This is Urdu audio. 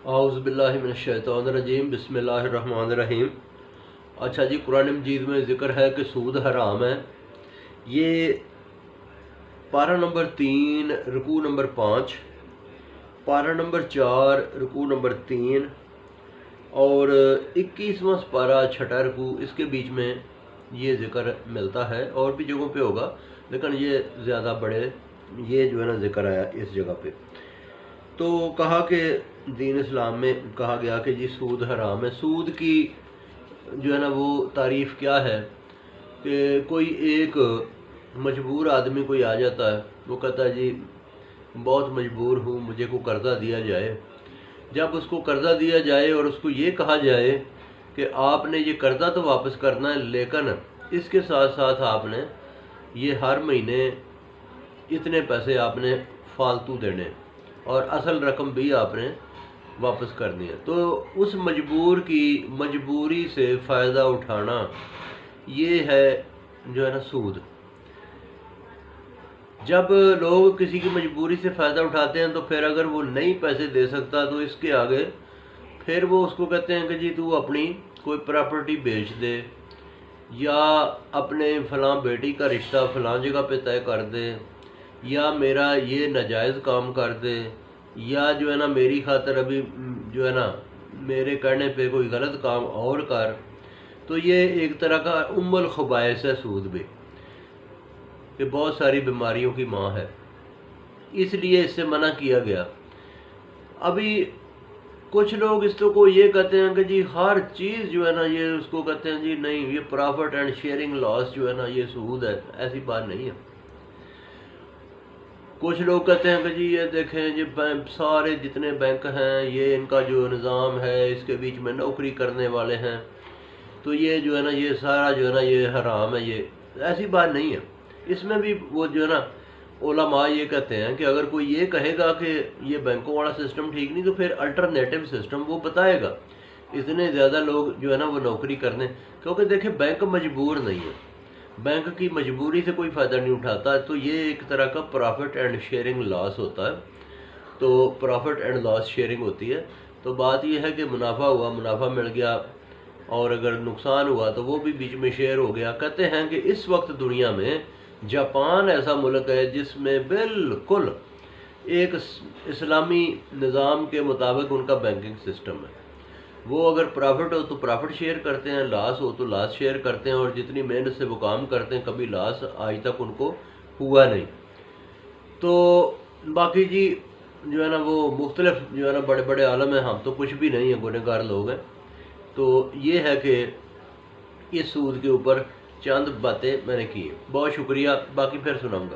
اعوذ باللہ من الشیطان الرجیم بسم اللہ الرحمن الرحیم۔ اچھا جی، قرآن مجید میں ذکر ہے کہ سود حرام ہے۔ یہ پارہ نمبر 3 رکوع نمبر 5، پارہ نمبر 4 رکوع نمبر 3 اور 21واں پارہ چھٹا رکوع، اس کے بیچ میں یہ ذکر ملتا ہے، اور بھی جگہوں پہ ہوگا لیکن یہ زیادہ بڑے یہ جو ہے نا ذکر آیا اس جگہ پہ۔ تو کہا کہ دین اسلام میں کہا گیا کہ جی سود حرام ہے۔ سود کی جو ہے نا وہ تعریف کیا ہے کہ کوئی ایک مجبور آدمی کوئی آ جاتا ہے، وہ کہتا ہے جی بہت مجبور ہوں، مجھے کو قرضہ دیا جائے۔ جب اس کو قرضہ دیا جائے اور اس کو یہ کہا جائے کہ آپ نے یہ قرضہ تو واپس کرنا ہے، لیکن اس کے ساتھ ساتھ آپ نے یہ ہر مہینے اتنے پیسے آپ نے فالتو دینے اور اصل رقم بھی آپ نے واپس کرنی ہے، تو اس مجبور کی مجبوری سے فائدہ اٹھانا یہ ہے جو ہے نا سود۔ جب لوگ کسی کی مجبوری سے فائدہ اٹھاتے ہیں تو پھر اگر وہ نہیں پیسے دے سکتا تو اس کے آگے پھر وہ اس کو کہتے ہیں کہ جی تو اپنی کوئی پراپرٹی بیچ دے، یا اپنے فلاں بیٹی کا رشتہ فلاں جگہ پہ طے کر دے، یا میرا یہ ناجائز کام کر دے، یا جو ہے نا میری خاطر ابھی جو ہے نا میرے کہنے پہ کوئی غلط کام اور کر۔ تو یہ ایک طرح کا الخبائث ہے سود بھی، کہ بہت ساری بیماریوں کی ماں ہے، اس لیے اس سے منع کیا گیا۔ ابھی کچھ لوگ اس کو یہ کہتے ہیں کہ جی ہر چیز جو ہے نا یہ اس کو کہتے ہیں جی نہیں، یہ پرافٹ اینڈ شیئرنگ لاس جو ہے نا یہ سود ہے۔ ایسی بات نہیں ہے۔ کچھ لوگ کہتے ہیں کہ جی یہ دیکھیں جی سارے جتنے بینک ہیں یہ ان کا جو نظام ہے اس کے بیچ میں نوکری کرنے والے ہیں، تو یہ جو ہے نا یہ سارا جو ہے نا یہ حرام ہے۔ یہ ایسی بات نہیں ہے۔ اس میں بھی وہ جو ہے نا علماء یہ کہتے ہیں کہ اگر کوئی یہ کہے گا کہ یہ بینکوں والا سسٹم ٹھیک نہیں تو پھر الٹرنیٹو سسٹم وہ بتائے گا۔ اتنے زیادہ لوگ جو ہے نا وہ نوکری کرنے، کیونکہ دیکھیں بینک مجبور نہیں ہے، بینک کی مجبوری سے کوئی فائدہ نہیں اٹھاتا، تو یہ ایک طرح کا پرافٹ اینڈ شیئرنگ لاس ہوتا ہے۔ تو پرافٹ اینڈ لاس شیئرنگ ہوتی ہے، تو بات یہ ہے کہ منافع ہوا منافع مل گیا، اور اگر نقصان ہوا تو وہ بھی بیچ میں شیئر ہو گیا۔ کہتے ہیں کہ اس وقت دنیا میں جاپان ایسا ملک ہے جس میں بالکل ایک اسلامی نظام کے مطابق ان کا بینکنگ سسٹم ہے۔ وہ اگر پرافٹ ہو تو پرافٹ شیئر کرتے ہیں، لاس ہو تو لاس شیئر کرتے ہیں، اور جتنی محنت سے وہ کام کرتے ہیں کبھی لاس آج تک ان کو ہوا نہیں۔ تو باقی جی جو ہے نا وہ مختلف جو ہے نا بڑے بڑے عالم ہیں، ہم تو کچھ بھی نہیں ہیں، گنہگار لوگ ہیں۔ تو یہ ہے کہ اس سود کے اوپر چند باتیں میں نے کی ہیں۔ بہت شکریہ، باقی پھر سناؤں گا۔